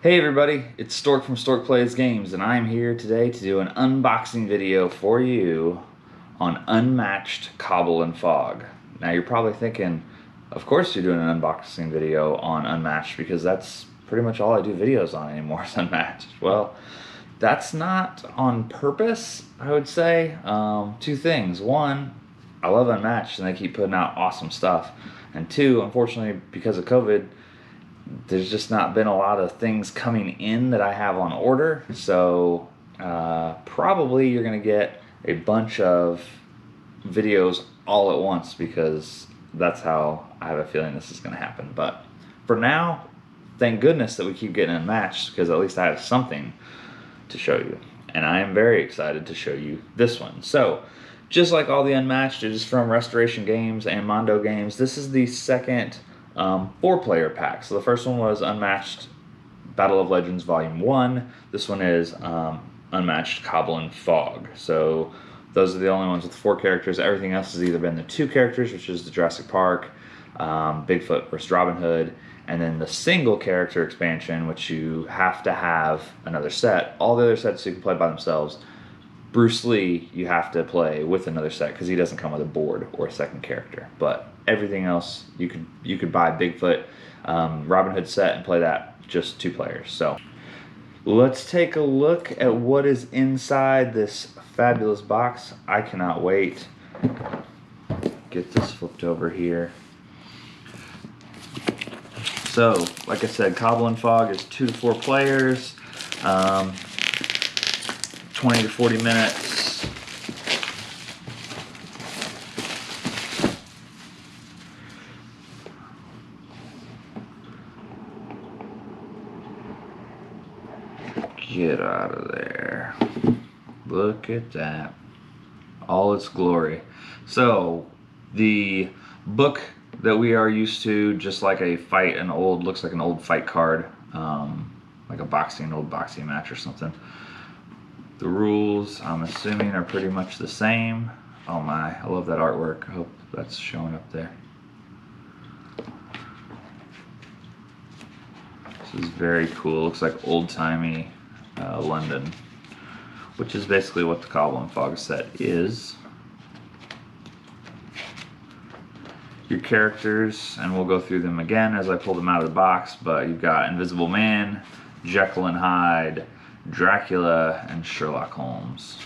Hey everybody, it's Stork from Stork Plays Games, and I'm here today to do an unboxing video for you on Unmatched Cobble and Fog. Now you're probably thinking, of course you're doing an unboxing video on Unmatched because that's pretty much all I do videos on anymore is Unmatched. Well, that's not on purpose, I would say. Two things. One, I love Unmatched and they keep putting out awesome stuff. And two, unfortunately, because of COVID, there's just not been a lot of things coming in that I have on order, so probably you're gonna get a bunch of videos all at once because that's how I have a feeling this is gonna happen. But for now, thank goodness that we keep getting Unmatched because at least I have something to show you, and I am very excited to show you this one. So just like all the Unmatched, it is from Restoration Games and Mondo Games. This is the second 4-player pack. So the first one was Unmatched Battle of Legends Volume 1. This one is Unmatched Cobble and Fog. So those are the only ones with 4 characters. Everything else has either been the 2 characters, which is the Jurassic Park, Bigfoot vs. Robin Hood, and then the single character expansion, which you have to have another set. All the other sets you can play by themselves. Bruce Lee, you have to play with another set because he doesn't come with a board or a second character. But everything else, you could buy Bigfoot, Robin Hood set and play that just 2 players. So let's take a look at what is inside this fabulous box. I cannot wait. Get this flipped over here. So, like I said, Cobble and Fog is 2 to 4 players. 20 to 40 minutes. Get out of there. Look at that. All its glory. So, the book that we are used to, just like looks like an old fight card, like an old boxing match or something. The rules, I'm assuming, are pretty much the same. Oh my, I love that artwork. I hope that's showing up there. This is very cool. Looks like old-timey London, which is basically what the Cobble and Fog set is. Your characters, and we'll go through them again as I pull them out of the box, but you've got Invisible Man, Jekyll and Hyde, Dracula, and Sherlock Holmes.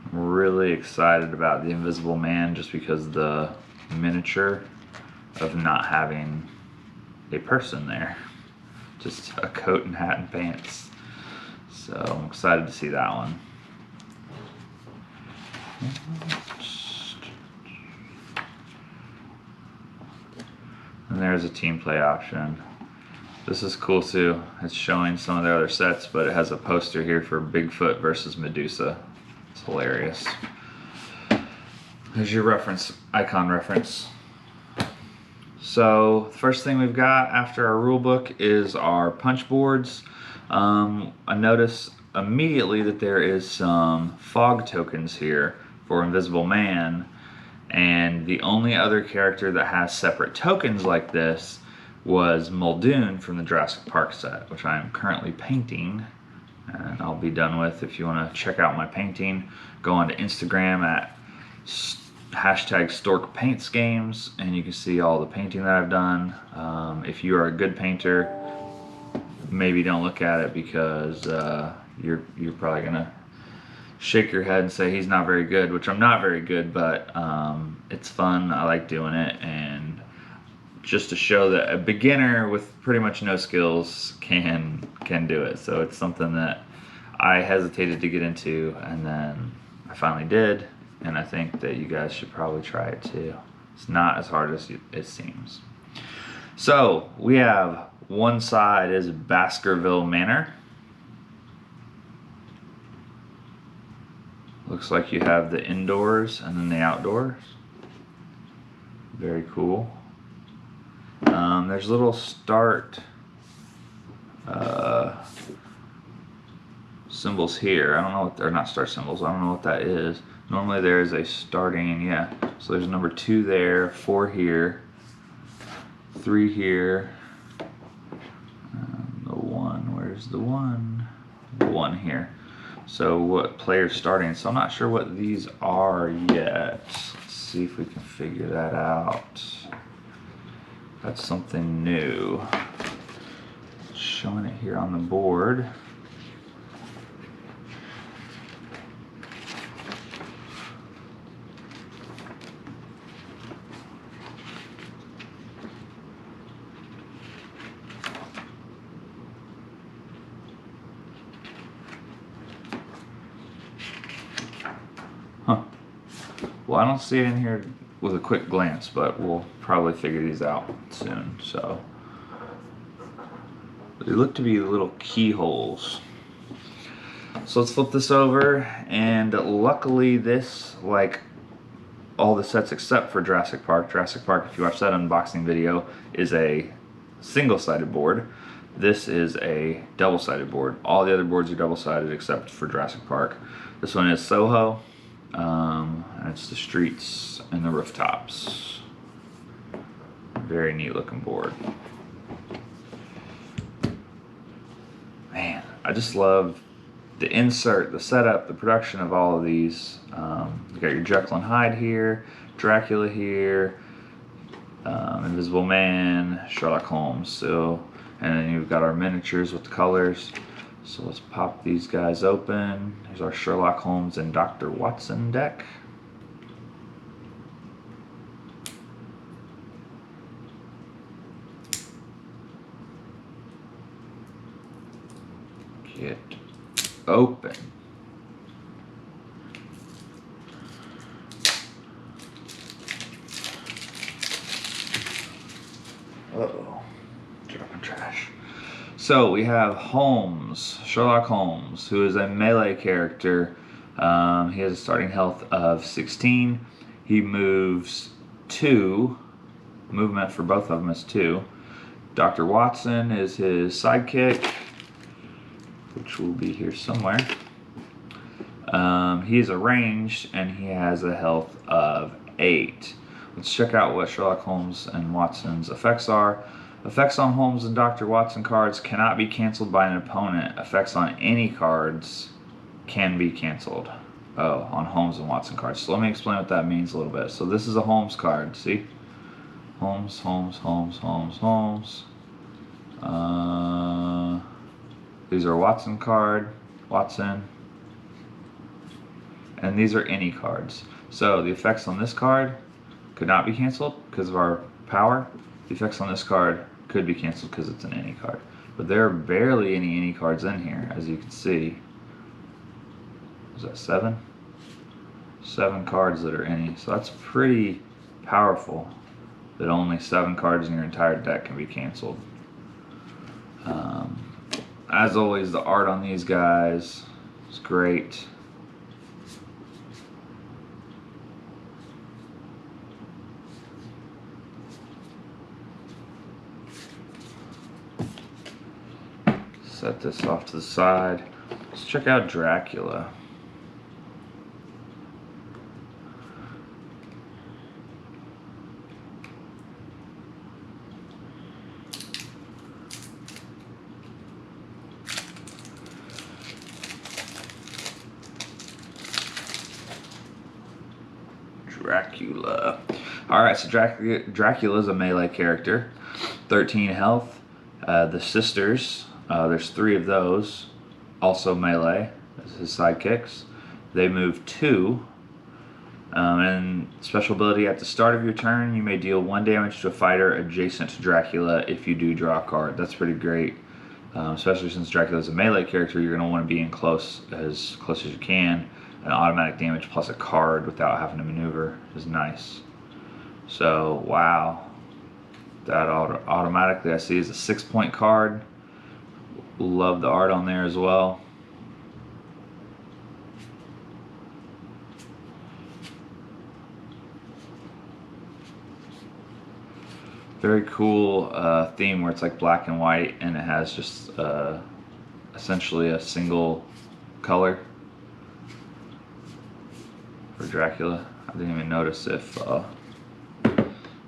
I'm really excited about the Invisible Man just because the miniature of not having a person there. Just a coat and hat and pants. So I'm excited to see that one. And there's a team play option. This is cool too. It's showing some of their other sets, but it has a poster here for Bigfoot versus Medusa. It's hilarious. There's your icon reference. So the first thing we've got after our rule book is our punch boards. I notice immediately that there is some fog tokens here for Invisible Man, and the only other character that has separate tokens like this was Muldoon from the Jurassic Park set, which I am currently painting, and I'll be done with. If you want to check out my painting, go on to Instagram at #StorkPaintsGames, and you can see all the painting that I've done. If you are a good painter, maybe don't look at it because you're probably gonna shake your head and say he's not very good, which I'm not very good, but it's fun. I like doing it, and just to show that a beginner with pretty much no skills can do it. So it's something that I hesitated to get into, and then I finally did, and I think that you guys should probably try it too. It's not as hard as it seems. So we have one side is Baskerville Manor. Looks like you have the indoors and then the outdoors. Very cool. There's little start symbols here. I don't know what they're not start symbols. I don't know what that is. Normally there is a starting, yeah. So there's number 2 there, 4 here, 3 here. there's the one here. So what player's starting? So I'm not sure what these are yet. Let's see if we can figure that out. That's something new. Showing it here on the board. Huh. Well, I don't see it in here with a quick glance, but we'll probably figure these out soon. So they look to be little keyholes. So let's flip this over, and luckily this, like all the sets except for Jurassic Park, if you watch that unboxing video, is a single-sided board. This is a double-sided board. All the other boards are double-sided except for Jurassic Park. This one is Soho. And it's the streets and the rooftops. Very neat looking board. Man, I just love the insert, the setup, the production of all of these. You got your Jekyll Hyde here, Dracula here, Invisible Man, Sherlock Holmes. So, and then you've got our miniatures with the colors. So let's pop these guys open. Here's our Sherlock Holmes and Dr. Watson deck. Get open. Uh-oh, dropping trash. So we have Holmes, Sherlock Holmes, who is a melee character. He has a starting health of 16. He moves 2. Movement for both of them is 2. Dr. Watson is his sidekick, which will be here somewhere. He is a ranged, and he has a health of 8. Let's check out what Sherlock Holmes and Watson's effects are. Effects on Holmes and Dr. Watson cards cannot be canceled by an opponent. Effects on any cards can be canceled. Oh, on Holmes and Watson cards. So let me explain what that means a little bit. So this is a Holmes card, see? Holmes, Holmes, Holmes, Holmes, Holmes. These are Watson card, Watson. And these are any cards. So the effects on this card could not be canceled because of our power. The effects on this card could be canceled because it's an any card. But there are barely any cards in here, as you can see. Is that 7? 7 cards that are any. So that's pretty powerful that only 7 cards in your entire deck can be canceled. As always, the art on these guys is great. Set this off to the side. Let's check out Dracula. Dracula. Alright, so Dracula is a melee character. 13 health. The sisters, there's 3 of those, also melee, as his sidekicks. They move 2. And special ability, at the start of your turn, you may deal 1 damage to a fighter adjacent to Dracula if you do draw a card. That's pretty great. Especially since Dracula is a melee character, you're going to want to be in close as you can. An automatic damage plus a card without having to maneuver is nice. So, wow. That automatically I see is a 6-point card. Love the art on there as well. Very cool theme where it's like black and white and it has just essentially a single color for Dracula. I didn't even notice if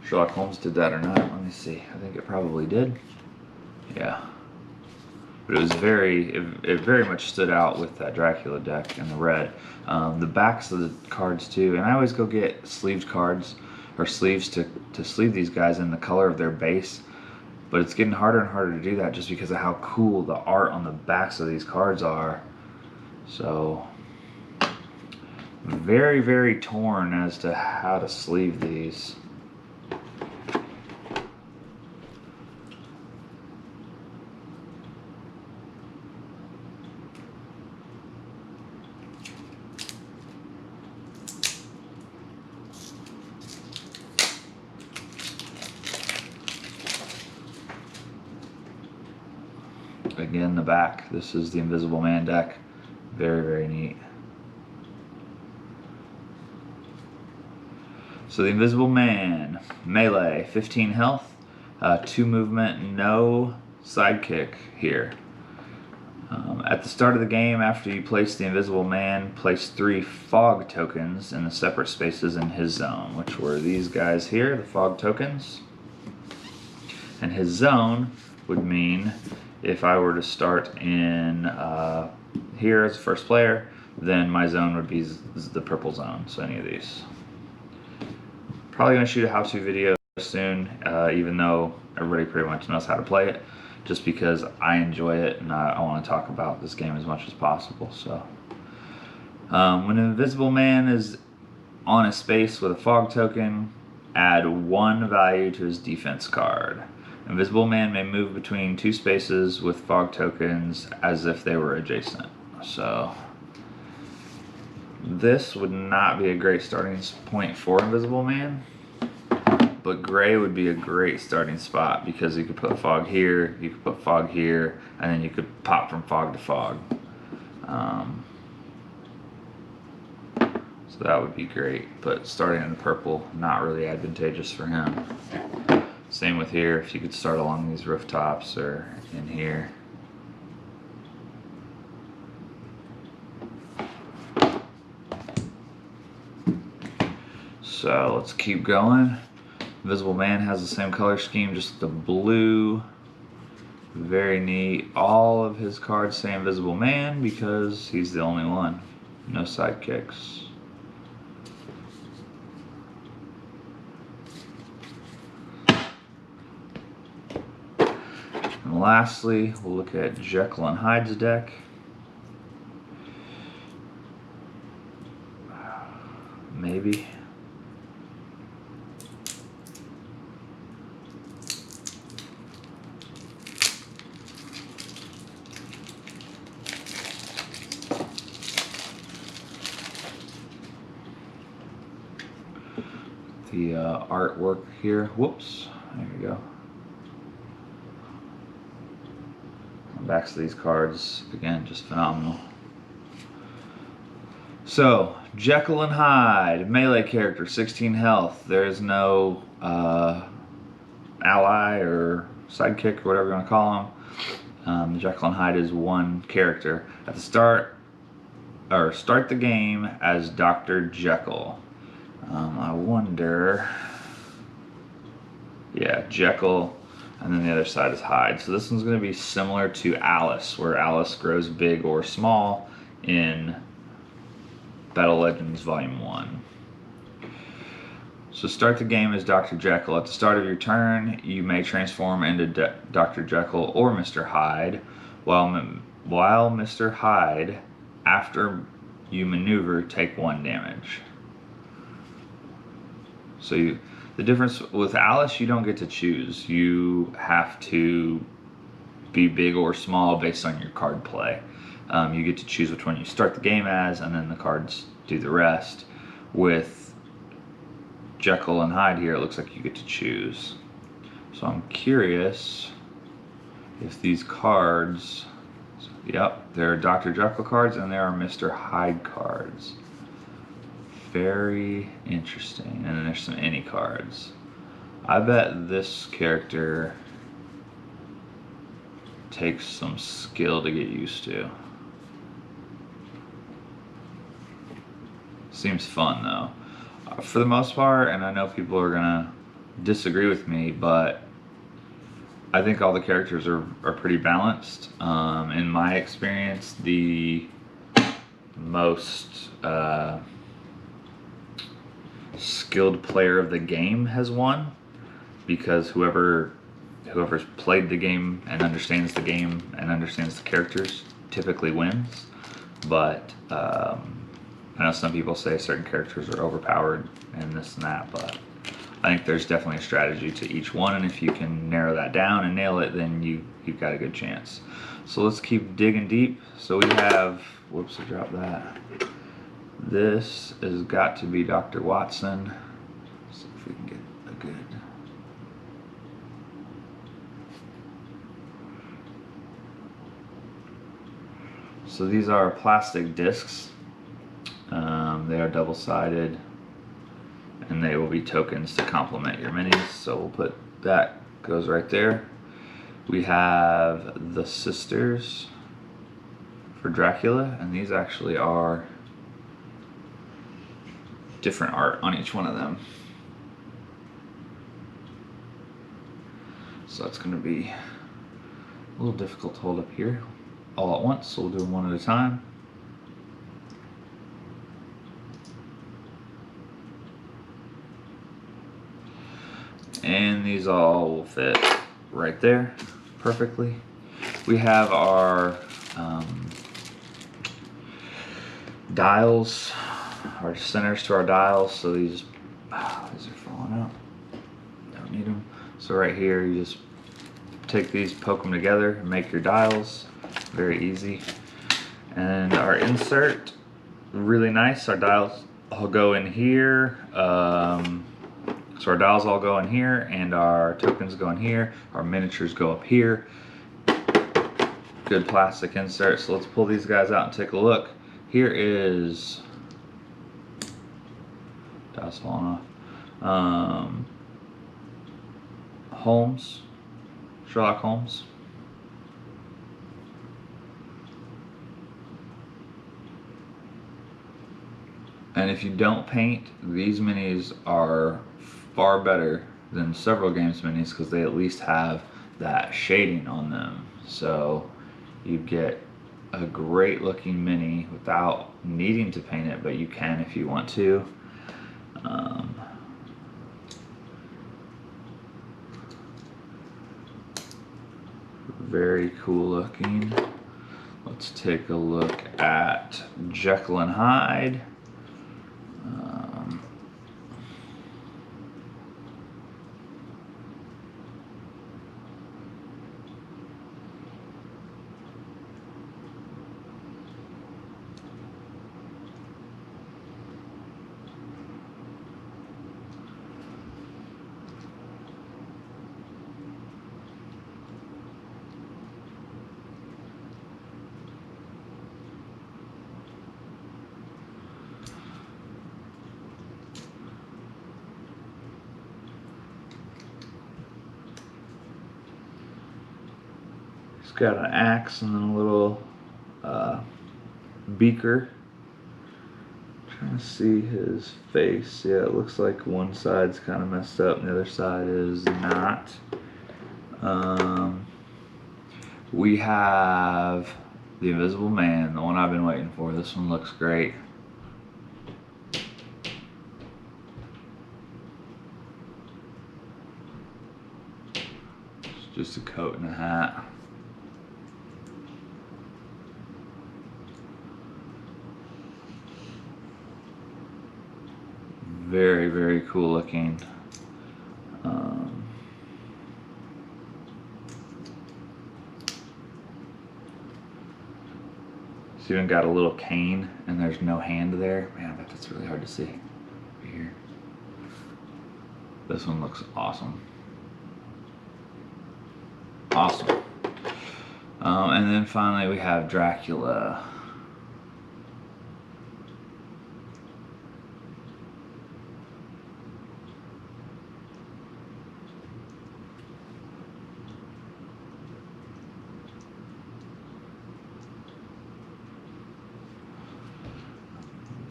Sherlock Holmes did that or not. Let me see. I think it probably did. Yeah. but it was it very much stood out with that Dracula deck in the red. The backs of the cards too, and I always go get sleeved cards or sleeves to sleeve these guys in the color of their base, but it's getting harder and harder to do that just because of how cool the art on the backs of these cards are. So very, very torn as to how to sleeve these. Again, the back. This is the Invisible Man deck. Very, very neat. So the Invisible Man, melee, 15 health, 2 movement, no sidekick here. At the start of the game, after you place the Invisible Man, place 3 fog tokens in the separate spaces in his zone, which were these guys here, the fog tokens. And his zone would mean if I were to start in here as a first player, then my zone would be the purple zone, so any of these. Probably going to shoot a how-to video soon, even though everybody pretty much knows how to play it, just because I enjoy it and I want to talk about this game as much as possible. So, when an Invisible Man is on a space with a fog token, add 1 value to his defense card. Invisible Man may move between 2 spaces with fog tokens as if they were adjacent. So this would not be a great starting point for Invisible Man, but gray would be a great starting spot because you could put fog here, you could put fog here, and then you could pop from fog to fog. So that would be great, but starting in purple, not really advantageous for him. Same with here, if you could start along these rooftops or in here. So let's keep going. Invisible Man has the same color scheme, just the blue. Very neat. All of his cards say Invisible Man because he's the only one. No sidekicks. And lastly, we'll look at Jekyll and Hyde's deck. Maybe. The artwork here. Whoops. There you go. Backs of these cards, again, just phenomenal. So, Jekyll and Hyde, melee character, 16 health. There is no ally or sidekick or whatever you want to call him. Jekyll and Hyde is 1 character. At the start the game as Dr. Jekyll. I wonder. Yeah, Jekyll. And then the other side is Hyde. So this one's going to be similar to Alice, where Alice grows big or small in Battle Legends Volume 1. So start the game as Dr. Jekyll. At the start of your turn, you may transform into Dr. Jekyll or Mr. Hyde, while Mr. Hyde, after you maneuver, take 1 damage. So the difference with Alice, you don't get to choose. You have to be big or small based on your card play. You get to choose which one you start the game as, and then the cards do the rest. With Jekyll and Hyde here, it looks like you get to choose. So I'm curious if these cards, yep, there are Dr. Jekyll cards and there are Mr. Hyde cards. Very interesting. And then there's some any cards. I bet this character takes some skill to get used to. Seems fun though. For the most part, and I know people are gonna disagree with me, but I think all the characters are pretty balanced. In my experience, the most skilled player of the game has won, because whoever's played the game and understands the characters typically wins. But I know some people say certain characters are overpowered and this and that, but I think there's definitely a strategy to each one, and if you can narrow that down and nail it, then you've got a good chance. So let's keep digging deep. So we have, whoops, I dropped that. This has got to be Dr. Watson. Let's see if we can get a good. So these are plastic discs. They are double-sided, and they will be tokens to complement your minis. So we'll put that, goes right there. We have the sisters for Dracula, and these actually are different art on each one of them. So that's going to be a little difficult to hold up here all at once, so we'll do them one at a time. And these all will fit right there perfectly. We have our dials, our centers to our dials. So these are falling out. Don't need them. So right here, you just take these, poke them together, and make your dials. Very easy. And our insert, really nice. Our dials all go in here. So our dials all go in here, and our tokens go in here. Our miniatures go up here. Good plastic insert. So let's pull these guys out and take a look. Here is, dials falling off. Holmes, Sherlock Holmes. And if you don't paint, these minis are far better than several games minis, because they at least have that shading on them. So you get a great looking mini without needing to paint it, but you can if you want to. Very cool looking. Let's take a look at Jekyll and Hyde. He's got an axe and then a little beaker. Trying to see his face. Yeah, it looks like one side's kind of messed up and the other side is not. We have the Invisible Man, the one I've been waiting for. This one looks great. It's just a coat and a hat. Very, very cool looking. It's even got a little cane and there's no hand there. Man, I bet that's really hard to see right here. This one looks awesome. Awesome. And then finally we have Dracula.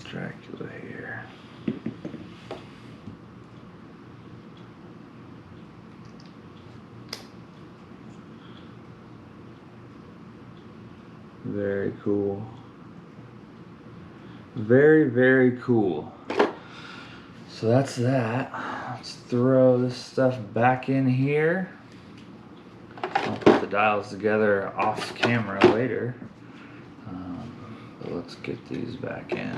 Dracula here. Very cool. Very, very cool. So that's that. Let's throw this stuff back in here. I'll put the dials together off camera later. But let's get these back in.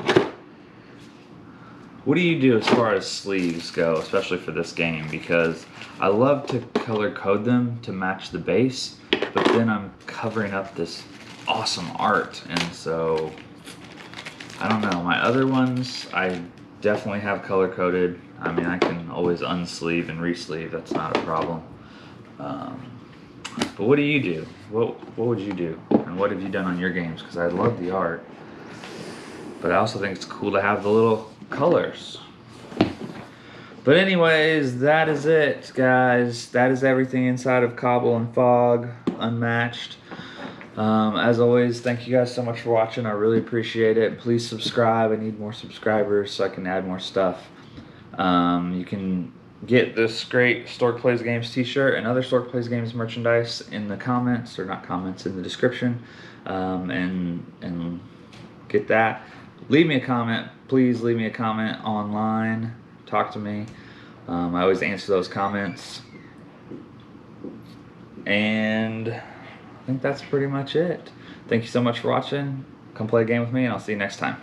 What do you do as far as sleeves go, especially for this game? Because I love to color code them to match the base, but then I'm covering up this awesome art, and so I don't know. My other ones, I definitely have color coded. I mean, I can always unsleeve and resleeve. That's not a problem. But what do you do? What would you do? And what have you done on your games? Because I love the art, but I also think it's cool to have the little colors. But anyways, that is it, guys. That is everything inside of Cobble and Fog Unmatched. As always, thank you guys so much for watching. I really appreciate it. Please subscribe. I need more subscribers so I can add more stuff. You can get this great Stork Plays Games t-shirt and other Stork Plays Games merchandise in the comments, or not comments, in the description, and get that. Leave me a comment. Please leave me a comment online. Talk to me. I always answer those comments. And I think that's pretty much it. Thank you so much for watching. Come play a game with me, and I'll see you next time.